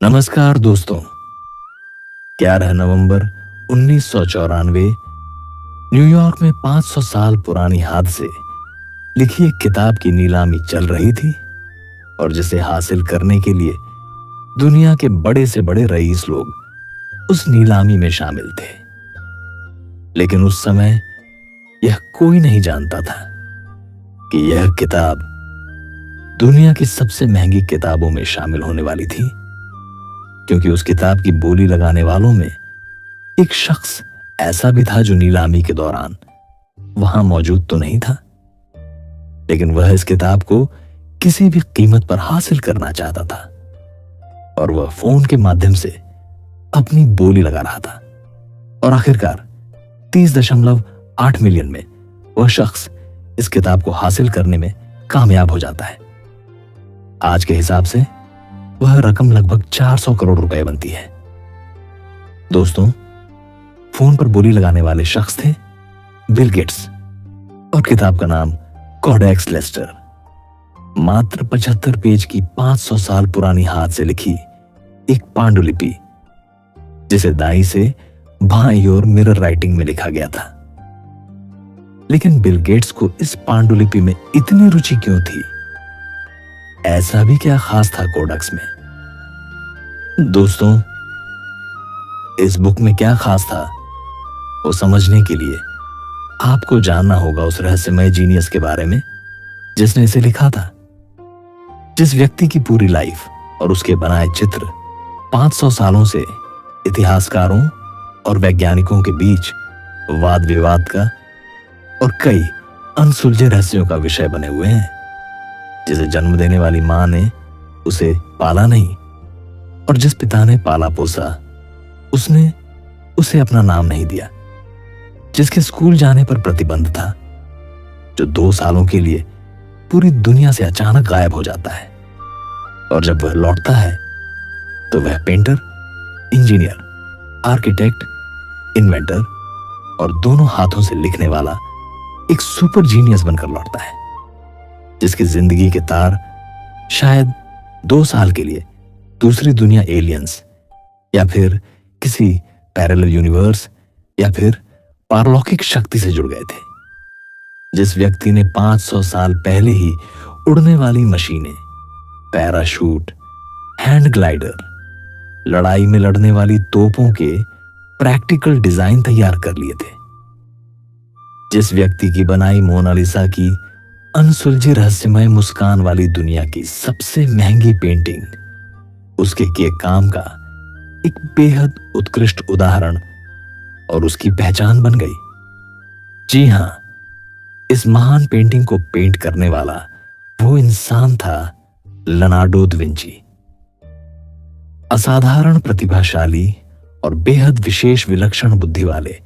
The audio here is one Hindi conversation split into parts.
नमस्कार दोस्तों। 11 नवंबर 1994 न्यूयॉर्क में 500 साल पुरानी हाथ से लिखी एक किताब की नीलामी चल रही थी और जिसे हासिल करने के लिए दुनिया के बड़े से बड़े रईस लोग उस नीलामी में शामिल थे। लेकिन उस समय यह कोई नहीं जानता था कि यह किताब दुनिया की सबसे महंगी किताबों में शामिल होने वाली थी, क्योंकि उस किताब की बोली लगाने वालों में एक शख्स ऐसा भी था जो नीलामी के दौरान वहां मौजूद तो नहीं था, लेकिन वह इस किताब को किसी भी कीमत पर हासिल करना चाहता था और वह फोन के माध्यम से अपनी बोली लगा रहा था। और आखिरकार 30.8 मिलियन में वह शख्स इस किताब को हासिल करने में कामयाब हो जाता है। आज के हिसाब से वह रकम लगभग 400 करोड़ रुपए बनती है। दोस्तों, फोन पर बोली लगाने वाले शख्स थे बिल गेट्स और किताब का नाम कोडेक्स लेस्टर। मात्र 75 पेज की 500 साल पुरानी हाथ से लिखी एक पांडुलिपि, जिसे दाईं से बाईं ओर मिरर राइटिंग में लिखा गया था। लेकिन बिल गेट्स को इस पांडुलिपि में इतनी रुचि क्यों थी? ऐसा भी क्या खास था कोडेक्स में? दोस्तों, इस बुक में क्या खास था वो समझने के लिए आपको जानना होगा उस रहस्यमय जीनियस के बारे में जिसने इसे लिखा था। जिस व्यक्ति की पूरी लाइफ और उसके बनाए चित्र 500 सालों से इतिहासकारों और वैज्ञानिकों के बीच वाद विवाद का और कई अनसुलझे रहस्यों का विषय बने हुए हैं। जिसे जन्म देने वाली मां ने उसे पाला नहीं और जिस पिता ने पाला पोसा उसने उसे अपना नाम नहीं दिया, जिसके स्कूल जाने पर प्रतिबंध था, जो 2 सालों के लिए पूरी दुनिया से अचानक गायब हो जाता है और जब वह लौटता है तो वह पेंटर, इंजीनियर, आर्किटेक्ट, इन्वेंटर और दोनों हाथों से लिखने वाला एक सुपर जीनियस बनकर लौटता है, जिसकी जिंदगी के तार शायद 2 साल के लिए दूसरी दुनिया, एलियंस या फिर किसी पैरेलल यूनिवर्स या फिर पारलौकिक शक्ति से जुड़ गए थे। जिस व्यक्ति ने 500 साल पहले ही उड़ने वाली मशीनें, पैराशूट, हैंड ग्लाइडर, लड़ाई में लड़ने वाली तोपों के प्रैक्टिकल डिजाइन तैयार कर लिए थे। जिस व्यक्ति की बनाई मोनालिसा की अनसुलझी रहस्यमय मुस्कान वाली दुनिया की सबसे महंगी पेंटिंग उसके किए काम का एक बेहद उत्कृष्ट उदाहरण और उसकी पहचान बन गई। जी हां, इस महान पेंटिंग को पेंट करने वाला वो इंसान था लियोनार्डो दा विंची। असाधारण प्रतिभाशाली और बेहद विशेष विलक्षण बुद्धि वाले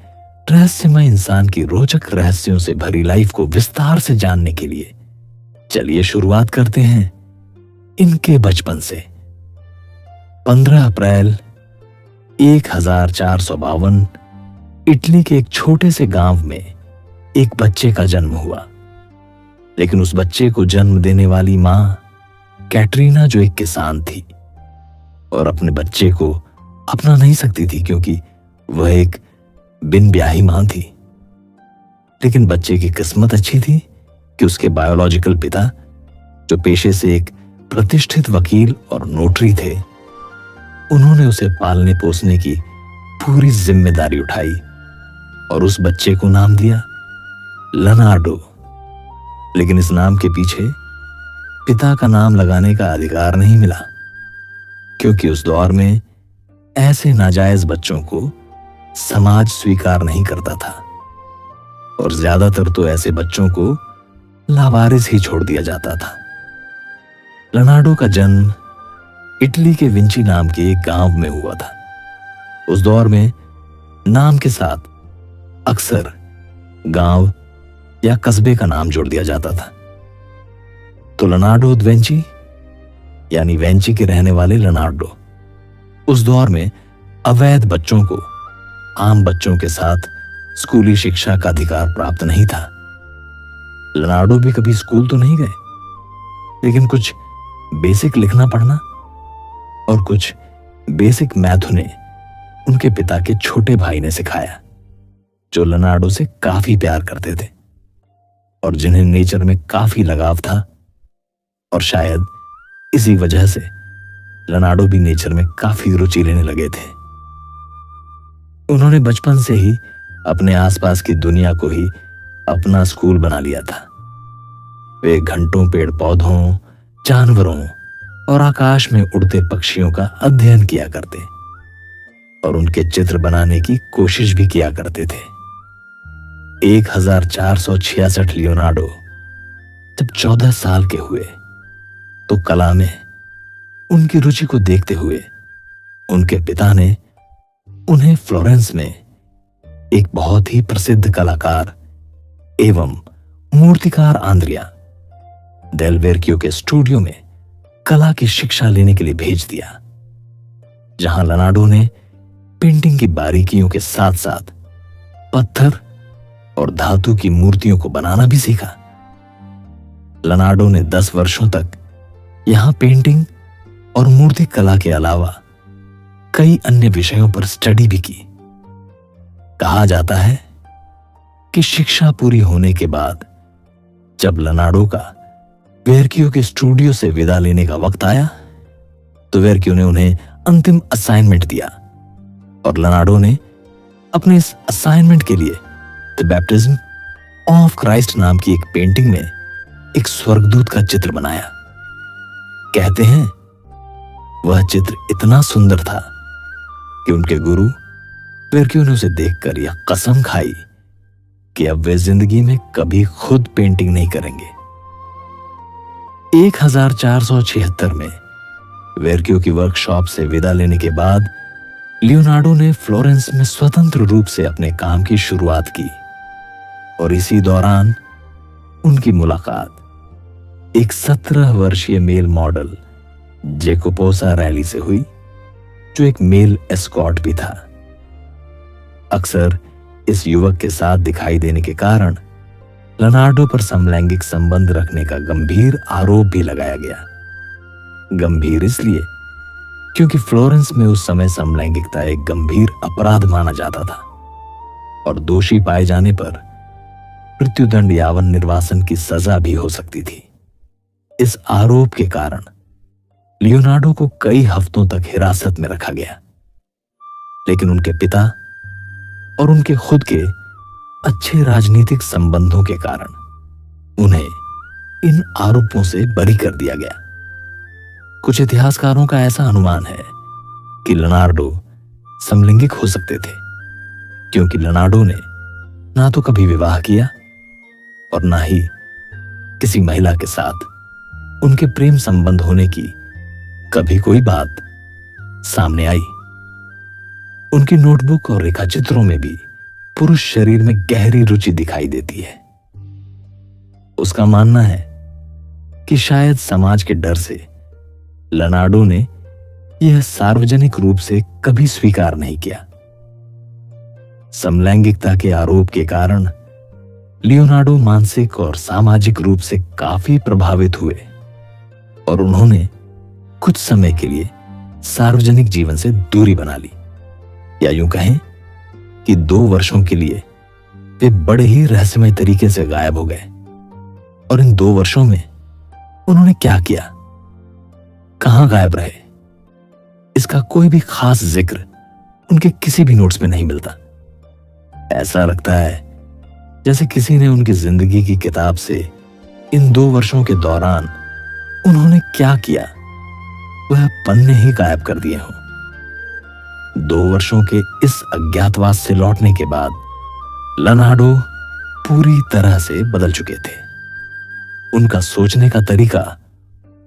रहस्यमय इंसान की रोचक रहस्यों से भरी लाइफ को विस्तार से जानने के लिए चलिए शुरुआत करते हैं इनके बचपन से। 15 अप्रैल 1452 इटली के एक छोटे से गांव में एक बच्चे का जन्म हुआ। लेकिन उस बच्चे को जन्म देने वाली मां कैटरीना, जो एक किसान थी और अपने बच्चे को अपना नहीं सकती थी क्योंकि वह एक बिन ब्याही मां थी। लेकिन बच्चे की किस्मत अच्छी थी कि उसके बायोलॉजिकल पिता, जो पेशे से एक प्रतिष्ठित वकील और नोटरी थे, उन्होंने उसे पालने पोसने की पूरी जिम्मेदारी उठाई और उस बच्चे को नाम दिया लियोनार्डो। लेकिन इस नाम के पीछे पिता का नाम लगाने का अधिकार नहीं मिला, क्योंकि उस दौर में ऐसे नाजायज बच्चों को समाज स्वीकार नहीं करता था और ज्यादातर तो ऐसे बच्चों को लावारिस ही छोड़ दिया जाता था। लियोनार्डो का जन्म इटली के विंची नाम के एक गांव में हुआ था। उस दौर में नाम के साथ अक्सर गांव या कस्बे का नाम जोड़ दिया जाता था। तो लियोनार्डो दा विंची यानी वेंची के रहने वाले लियोनार्डो उस दौर में अवैध बच्चों को आम बच्चों के साथ स्कूली शिक्षा का अधिकार प्राप्त नहीं था। लियोनार्डो भी कभी स्कूल तो नहीं गए, लेकिन कुछ बेसिक लिखना पढ़ना और कुछ बेसिक मैथ उन्हें उनके पिता के छोटे भाई ने सिखाया, जो लियोनार्डो से काफी प्यार करते थे और जिन्हें नेचर में काफी लगाव था। और शायद इसी वजह से लियोनार्डो भी नेचर में काफी रुचि लेने लगे थे। उन्होंने बचपन से ही अपने आसपास की दुनिया को ही अपना स्कूल बना लिया था। वे घंटों पेड़ पौधों, जानवरों और आकाश में उड़ते पक्षियों का अध्ययन किया करते और उनके चित्र बनाने की कोशिश भी किया करते थे। 1466 लियोनार्डो जब 14 साल के हुए तो कला में उनकी रुचि को देखते हुए उनके पिता ने उन्हें फ्लोरेंस में एक बहुत ही प्रसिद्ध कलाकार एवं मूर्तिकार आंद्रिया डेल वेरक्यो के स्टूडियो में कला की शिक्षा लेने के लिए भेज दिया, जहां लियोनार्डो ने पेंटिंग की बारीकियों के साथ साथ पत्थर और धातु की मूर्तियों को बनाना भी सीखा। लियोनार्डो ने 10 वर्षों तक यहां पेंटिंग और मूर्ति कला के अलावा कई अन्य विषयों पर स्टडी भी की। कहा जाता है कि शिक्षा पूरी होने के बाद जब लियोनार्डो का वेरक्यो के स्टूडियो से विदा लेने का वक्त आया तो वेरक्यो ने उन्हें अंतिम असाइनमेंट दिया और लियोनार्डो ने अपने इस असाइनमेंट के लिए द बैप्टिज्म ऑफ क्राइस्ट नाम की एक पेंटिंग में एक स्वर्गदूत का चित्र बनाया। कहते हैं वह चित्र इतना सुंदर था कि उनके गुरु वेरक्यो ने उसे देखकर यह कसम खाई कि अब वे जिंदगी में कभी खुद पेंटिंग नहीं करेंगे। 1476 में वेरक्यो की वर्कशॉप से विदा लेने के बाद लियोनार्डो ने फ्लोरेंस में स्वतंत्र रूप से अपने काम की शुरुआत की और इसी दौरान उनकी मुलाकात एक 17 वर्षीय मेल मॉडल जेकोपोसा रैली से हुई, जो एक मेल एस्कॉर्ट भी था। अक्सर इस युवक के साथ दिखाई देने के कारण लियोनार्डो पर समलैंगिक संबंध रखने का गंभीर आरोप भी लगाया गया। गंभीर इसलिए क्योंकि फ्लोरेंस में उस समय समलैंगिकता एक गंभीर अपराध माना जाता था और दोषी पाए जाने पर मृत्युदंड यावन निर्वासन की सजा भी हो सकती थी। इस आरोप के कारण लियोनार्डो को कई हफ्तों तक हिरासत में रखा गया, लेकिन उनके पिता और उनके खुद के अच्छे राजनीतिक संबंधों के कारण उन्हें इन आरोपों से बरी कर दिया गया। कुछ इतिहासकारों का ऐसा अनुमान है कि लियोनार्डो समलैंगिक हो सकते थे, क्योंकि लियोनार्डो ने ना तो कभी विवाह किया और ना ही किसी महिला के साथ उनके प्रेम संबंध होने की कभी कोई बात सामने आई। उनकी नोटबुक और रेखाचित्रों में भी पुरुष शरीर में गहरी रुचि दिखाई देती है। उसका मानना है कि शायद समाज के डर से लियोनार्डो ने यह सार्वजनिक रूप से कभी स्वीकार नहीं किया। समलैंगिकता के आरोप के कारण लियोनार्डो मानसिक और सामाजिक रूप से काफी प्रभावित हुए और उन्होंने कुछ समय के लिए सार्वजनिक जीवन से दूरी बना ली, या यूं कहें कि 2 वर्षों के लिए वे बड़े ही रहस्यमय तरीके से गायब हो गए। और इन 2 वर्षों में उन्होंने क्या किया, कहां गायब रहे, इसका कोई भी खास जिक्र उनके किसी भी नोट्स में नहीं मिलता। ऐसा लगता है जैसे किसी ने उनकी जिंदगी की किताब से इन 2 वर्षों के दौरान उन्होंने क्या किया वह पन्ने ही गायब कर दिए हों। 2 वर्षों के इस अज्ञातवास से लौटने के बाद लियोनार्डो पूरी तरह से बदल चुके थे। उनका सोचने का तरीका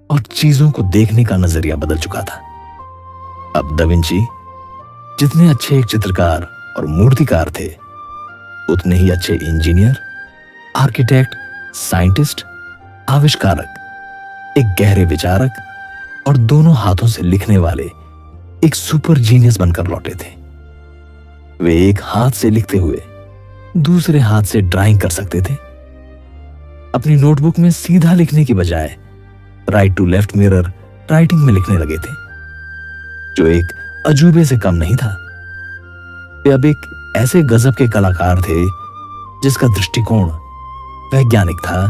और चीजों को देखने का नजरिया बदल चुका था। अब दा विंची जितने अच्छे एक चित्रकार और मूर्तिकार थे, उतने ही अच्छे इंजीनियर, आर्किटेक्ट, साइंटिस्ट, आविष्कारक, एक गहरे विचारक और दोनों हाथों से लिखने वाले एक सुपर जीनियस बनकर लौटे थे। वे एक हाथ से लिखते हुए दूसरे हाथ से ड्राइंग कर सकते थे। अपनी नोटबुक में सीधा लिखने की बजाय right to left mirror writing में लिखने लगे थे, जो एक अजूबे से कम नहीं था। वे अब एक ऐसे गजब के कलाकार थे जिसका दृष्टिकोण वैज्ञानिक था,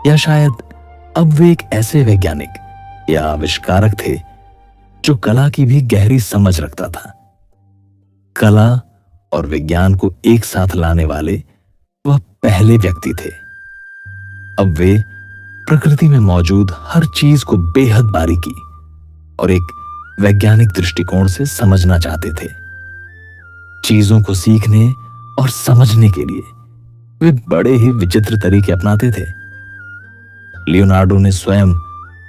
या शायद अब वे एक ऐसे वैज्ञानिक या आविष्कारक थे जो कला की भी गहरी समझ रखता था। कला और विज्ञान को एक साथ लाने वाले वह पहले व्यक्ति थे। अब वे प्रकृति में मौजूद हर चीज को बेहद बारीकी और एक वैज्ञानिक दृष्टिकोण से समझना चाहते थे। चीजों को सीखने और समझने के लिए वे बड़े ही विचित्र तरीके अपनाते थे। लियोनार्डो ने स्वयं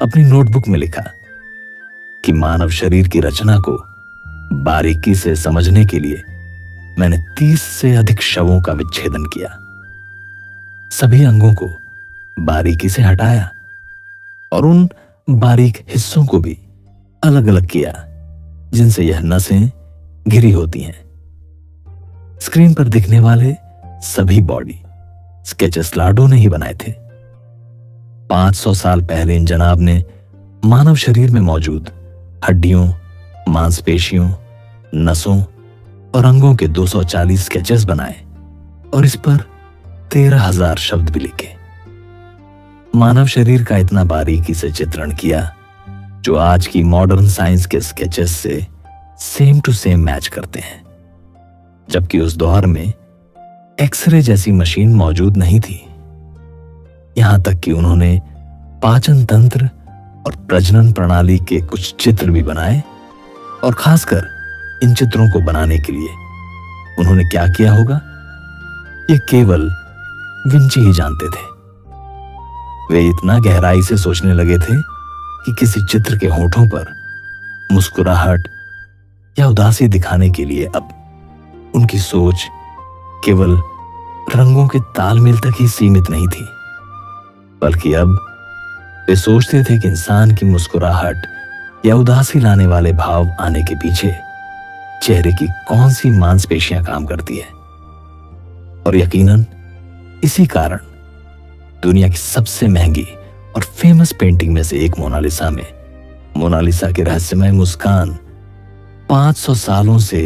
अपनी नोटबुक में लिखा कि मानव शरीर की रचना को बारीकी से समझने के लिए मैंने 30 से अधिक शवों का विच्छेदन किया, सभी अंगों को बारीकी से हटाया और उन बारीक हिस्सों को भी अलग अलग किया जिनसे यह नसें घिरी होती हैं। स्क्रीन पर दिखने वाले सभी बॉडी स्केचेस लाडो ने ही बनाए थे। 500 साल पहले इन जनाब ने मानव शरीर में मौजूद हड्डियों, मांसपेशियों, नसों और अंगों के 240 स्केचेस बनाए और इस पर 13,000 शब्द भी लिखे। मानव शरीर का इतना बारीकी से चित्रण किया जो आज की मॉडर्न साइंस के स्केचेस से सेम टू सेम मैच करते हैं, जबकि उस दौर में एक्सरे जैसी मशीन मौजूद नहीं थी। यहां तक कि उन्होंने पाचन तंत्र और प्रजनन प्रणाली के कुछ चित्र भी बनाए, और खासकर इन चित्रों को बनाने के लिए उन्होंने क्या किया होगा ये केवल विंची ही जानते थे। वे इतना गहराई से सोचने लगे थे कि किसी चित्र के होठों पर मुस्कुराहट या उदासी दिखाने के लिए अब उनकी सोच केवल रंगों के तालमेल तक ही सीमित नहीं थी, बल्कि अब वे सोचते थे कि इंसान की मुस्कुराहट या उदासी लाने वाले भाव आने के पीछे चेहरे की कौन सी मांसपेशियां काम करती है। और यकीनन इसी कारण दुनिया की सबसे महंगी और फेमस पेंटिंग में से एक मोनालिसा में मोनालिसा की रहस्यमय मुस्कान 500 सालों से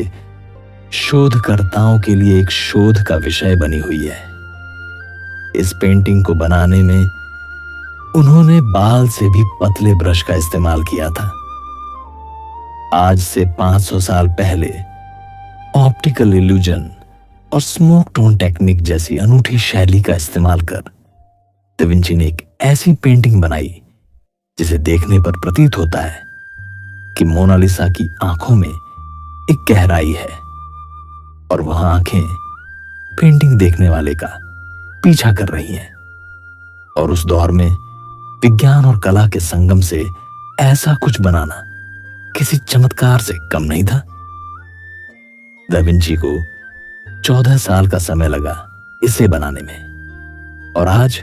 शोधकर्ताओं के लिए एक शोध का विषय बनी हुई है। इस पेंटिंग को बनाने में उन्होंने बाल से भी पतले ब्रश का इस्तेमाल किया था। आज से 500 साल पहले ऑप्टिकल इल्यूजन और स्मोक टोन टेक्निक जैसी अनूठी शैली का इस्तेमाल कर दा विंची ने एक ऐसी पेंटिंग बनाई जिसे देखने पर प्रतीत होता है कि मोनालिसा की आंखों में एक गहराई है और वह आंखें पेंटिंग देखने वाले का पीछा कर रही हैं। और उस दौर में विज्ञान और कला के संगम से ऐसा कुछ बनाना किसी चमत्कार से कम नहीं था। दा विंची को 14 साल का समय लगा इसे बनाने में, और आज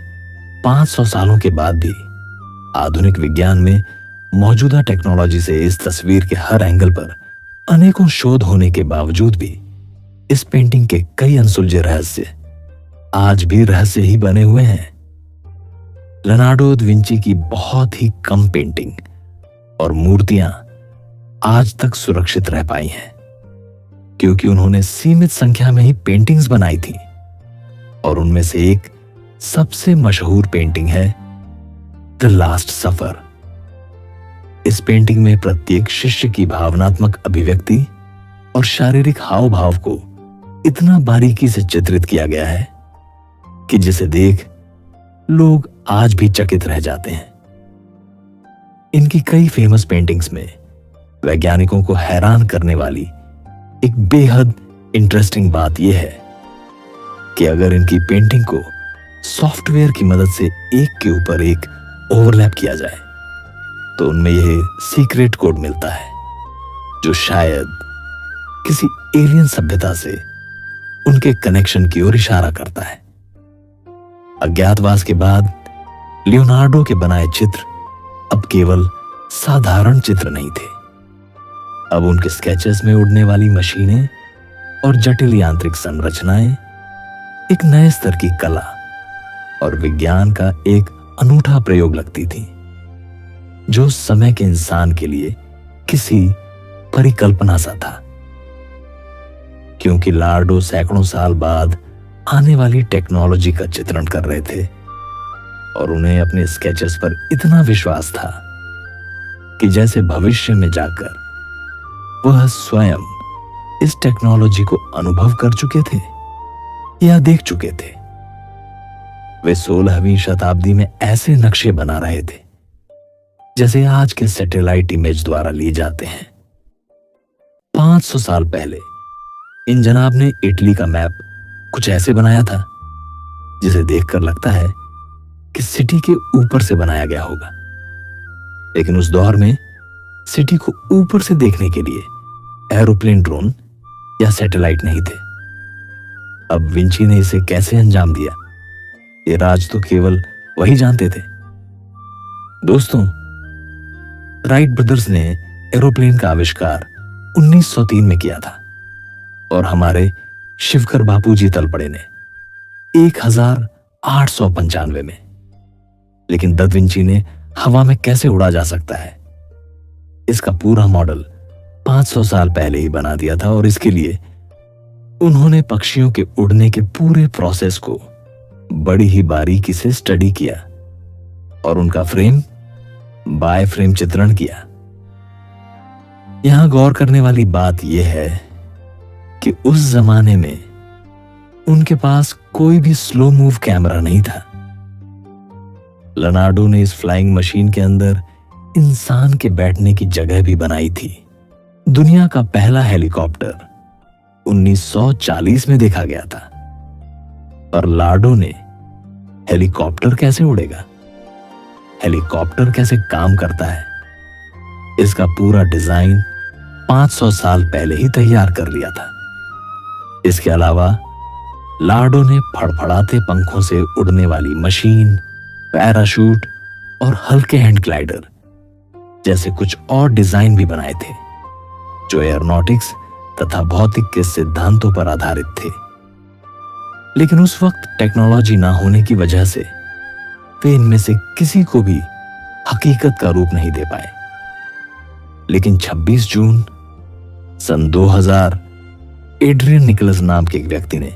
500 सालों के बाद भी आधुनिक विज्ञान में मौजूदा टेक्नोलॉजी से इस तस्वीर के हर एंगल पर अनेकों शोध होने के बावजूद भी इस पेंटिंग के कई अनसुलझे रहस्य आज भी रहस्य ही बने हुए हैं। लियोनार्डो दा विंची की बहुत ही कम पेंटिंग और मूर्तियां आज तक सुरक्षित रह पाई हैं, क्योंकि उन्होंने सीमित संख्या में ही पेंटिंग्स बनाई थी। और उनमें से एक सबसे मशहूर पेंटिंग है द लास्ट सफर। इस पेंटिंग में प्रत्येक शिष्य की भावनात्मक अभिव्यक्ति और शारीरिक हाव भाव को इतना बारीकी से चित्रित किया गया है कि जिसे देख लोग आज भी चकित रह जाते हैं। इनकी कई फेमस पेंटिंग्स में वैज्ञानिकों को हैरान करने वाली एक बेहद इंटरेस्टिंग बात यह है कि अगर इनकी पेंटिंग को सॉफ्टवेयर की मदद से एक के ऊपर एक ओवरलैप किया जाए तो उनमें यह सीक्रेट कोड मिलता है जो शायद किसी एलियन सभ्यता से उनके कनेक्शन की ओर इशारा करता है। अज्ञातवास के बाद लियोनार्डो के बनाए चित्र अब केवल साधारण चित्र नहीं थे। अब उनके स्केचेस में उड़ने वाली मशीनें और जटिल यांत्रिक संरचनाएं एक नए स्तर की कला और विज्ञान का एक अनूठा प्रयोग लगती थी, जो समय के इंसान के लिए किसी परिकल्पना सा था, क्योंकि लार्डो सैकड़ों साल बाद आने वाली टेक्नोलॉजी का चित्रण कर रहे थे और उन्हें अपने स्केचेस पर इतना विश्वास था कि जैसे भविष्य में जाकर वह स्वयं इस टेक्नोलॉजी को अनुभव कर चुके थे या देख चुके थे। वे 16वीं शताब्दी में ऐसे नक्शे बना रहे थे जैसे आज के सैटेलाइट इमेज द्वारा लिए जाते हैं। 500 साल पहले इन जनाब ने इटली का मैप कुछ ऐसे बनाया था जिसे देखकर लगता है कि सिटी के ऊपर से बनाया गया होगा, लेकिन उस दौर में सिटी को ऊपर से देखने के लिए एरोप्लेन, ड्रोन या सैटेलाइट नहीं थे। अब विंची ने इसे कैसे अंजाम दिया, ये राज तो केवल वही जानते थे। दोस्तों, राइट ब्रदर्स ने एरोप्लेन का आविष्कार 1903 में किया था और हमारे शिवकर बापूजी तल पड़े ने 1895 में। लेकिन दा विंची ने हवा में कैसे उड़ा जा सकता है, इसका पूरा मॉडल 500 साल पहले ही बना दिया था और इसके लिए उन्होंने पक्षियों के उड़ने के पूरे प्रोसेस को बड़ी ही बारीकी से स्टडी किया और उनका फ्रेम बाय फ्रेम चित्रण किया। यहां गौर करने वाली बात यह है कि उस जमाने में उनके पास कोई भी स्लो मूव कैमरा नहीं था। लियोनार्डो ने इस फ्लाइंग मशीन के अंदर इंसान के बैठने की जगह भी बनाई थी। दुनिया का पहला हेलीकॉप्टर 1940 में देखा गया था। और लार्डो ने हेलीकॉप्टर कैसे उड़ेगा, हेलीकॉप्टर कैसे काम करता है, इसका पूरा डिजाइन 500 साल पहले ही तैयार कर लिया था। इसके अलावा लार्डो ने फड़फड़ाते पंखों से उड़ने वाली मशीन, पैराशूट और हल्के हैंड ग्लाइडर जैसे कुछ और डिजाइन भी बनाए थे जो एयरोनॉटिक्स तथा भौतिक के सिद्धांतों पर आधारित थे। लेकिन उस वक्त टेक्नोलॉजी ना होने की वजह से वे इनमें से किसी को भी हकीकत का रूप नहीं दे पाए। लेकिन 26 जून सन 2000 एड्रियन निकोलस नाम के एक व्यक्ति ने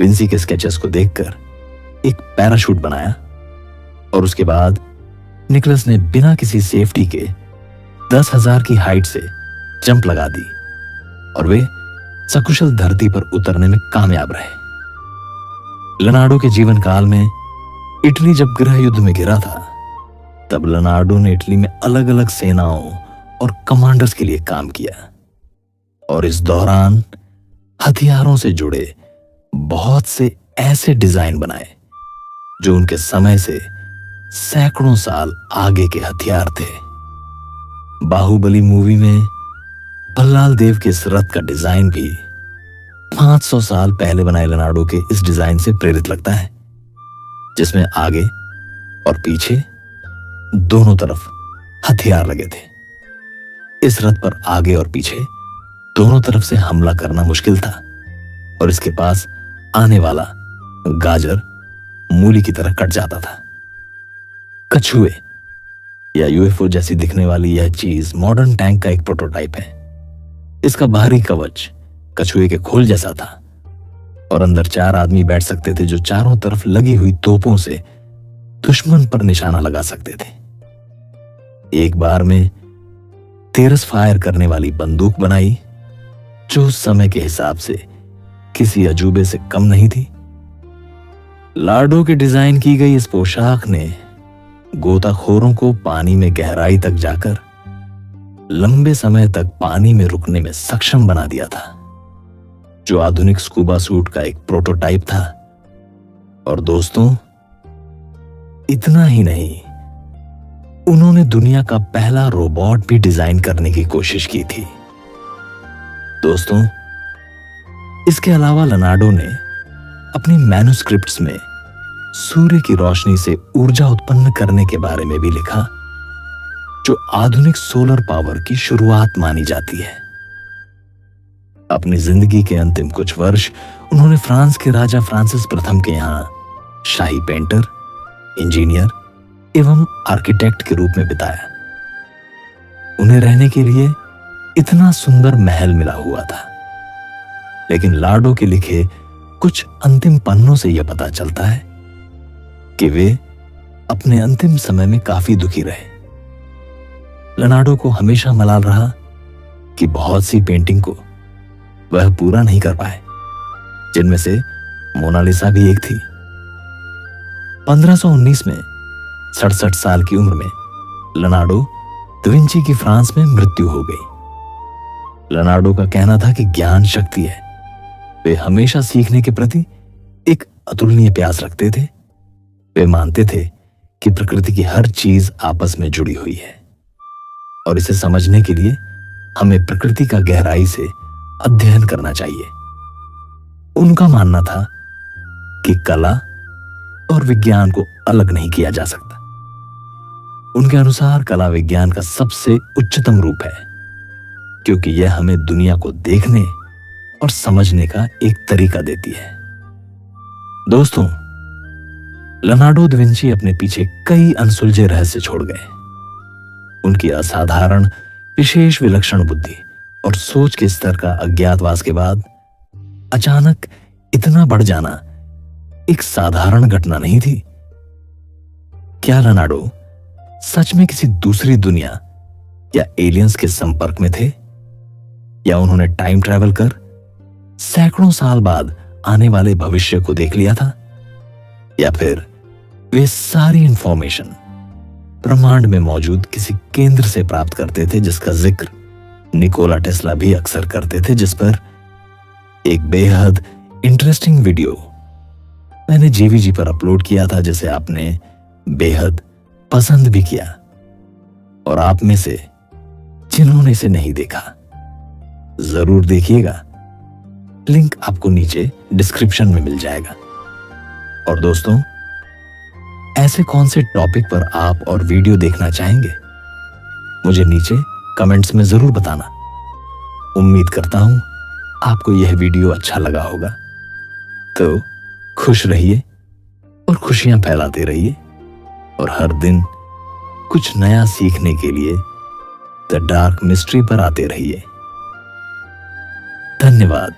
विंसी के स्केचेस को देखकर एक पैराशूट बनाया और उसके बाद निकोलस ने बिना किसी सेफ्टी के 10,000 की हाइट से जंप लगा दी और वे सकुशल धरती पर उतरने में कामयाब रहे। लियोनार्डो के जीवन काल में इटली जब गृह युद्ध में घिरा था, तब लियोनार्डो ने इटली में अलग अलग सेनाओं और कमांडर्स के लिए काम किया और इस दौरान हथियारों से जुड़े बहुत से ऐसे डिजाइन बनाए जो उनके समय से सैकड़ों साल आगे के हथियार थे। बाहुबली मूवी में भल्लाल देव के इस रथ का डिजाइन भी 500 साल पहले बनाए लियोनार्डो के इस डिजाइन से प्रेरित लगता है, जिसमें आगे और पीछे दोनों तरफ हथियार लगे थे। इस रथ पर आगे और पीछे दोनों तरफ से हमला करना मुश्किल था और इसके पास आने वाला गाजर मूली की तरह कट जाता था। कछुए या यूएफओ जैसी दिखने वाली यह चीज मॉडर्न टैंक का एक प्रोटोटाइप है। इसका बाहरी कवच कछुए के खोल जैसा था और अंदर 4 आदमी बैठ सकते थे जो चारों तरफ लगी हुई तोपों से दुश्मन पर निशाना लगा सकते थे। एक बार में तेरस फायर करने वाली बंदूक बनाई जो उस समय के हिसाब से किसी अजूबे से कम नहीं थी। लार्डो के डिजाइन की गई इस पोशाक ने गोताखोरों को पानी में गहराई तक जाकर लंबे समय तक पानी में रुकने में सक्षम बना दिया था, जो आधुनिक स्कूबा सूट का एक प्रोटोटाइप था। और दोस्तों, इतना ही नहीं, उन्होंने दुनिया का पहला रोबोट भी डिजाइन करने की कोशिश की थी। दोस्तों, इसके अलावा लियोनार्डो ने अपनी मैन्युस्क्रिप्ट्स में सूर्य की रोशनी से ऊर्जा उत्पन्न करने के बारे में भी लिखा, जो आधुनिक सोलर पावर की शुरुआत मानी जाती है। अपनी जिंदगी के अंतिम कुछ वर्ष उन्होंने फ्रांस के राजा फ्रांसिस प्रथम के यहां शाही पेंटर, इंजीनियर एवं आर्किटेक्ट के रूप में बिताया। उन्हें रहने के लिए इतना सुंदर महल मिला हुआ था। लेकिन लाडो के लिखे कुछ अंतिम पन्नों से यह पता चलता है कि वे अपने अंतिम समय में काफी दुखी रहे। लियोनार्डो को हमेशा मलाल रहा कि बहुत सी पेंटिंग को वह पूरा नहीं कर पाए, जिनमें से मोनालिसा भी एक थी। 1519 में 67 साल की उम्र में लियोनार्डो दा विंची की फ्रांस में मृत्यु हो गई। लियोनार्डो का कहना था कि ज्ञान शक्ति है। वे हमेशा सीखने के प्रति एक अतुलनीय प्यास रखते थे। वे मानते थे कि प्रकृति की हर चीज आपस में जुड़ी हुई है और इसे समझने के लिए हमें प्रकृति का गहराई से अध्ययन करना चाहिए। उनका मानना था कि कला और विज्ञान को अलग नहीं किया जा सकता। उनके अनुसार कला विज्ञान का सबसे उच्चतम रूप है, क्योंकि यह हमें दुनिया को देखने और समझने का एक तरीका देती है। दोस्तों, लियोनार्डो दा विंची अपने पीछे कई अनसुलझे रहस्य छोड़ गए। उनकी असाधारण, विशेष, विलक्षण बुद्धि और सोच के स्तर का अज्ञातवास के बाद अचानक इतना बढ़ जाना एक साधारण घटना नहीं थी। क्या लियोनार्डो सच में किसी दूसरी दुनिया या एलियंस के संपर्क में थे, या उन्होंने टाइम ट्रैवल कर सैकड़ों साल बाद आने वाले भविष्य को देख लिया था, या फिर वे सारी इंफॉर्मेशन ब्रह्मांड में मौजूद किसी केंद्र से प्राप्त करते थे, जिसका जिक्र निकोला टेस्ला भी अक्सर करते थे, जिस पर एक बेहद इंटरेस्टिंग वीडियो मैंने जीवीजी पर अपलोड किया था, जिसे आपने बेहद पसंद भी किया। और आप में से जिन्होंने इसे नहीं देखा, जरूर देखिएगा। लिंक आपको नीचे डिस्क्रिप्शन में मिल जाएगा। और दोस्तों, ऐसे कौन से टॉपिक पर आप और वीडियो देखना चाहेंगे, मुझे नीचे कमेंट्स में जरूर बताना। उम्मीद करता हूं आपको यह वीडियो अच्छा लगा होगा। तो खुश रहिए और खुशियां फैलाते रहिए, और हर दिन कुछ नया सीखने के लिए द डार्क मिस्ट्री पर आते रहिए। धन्यवाद।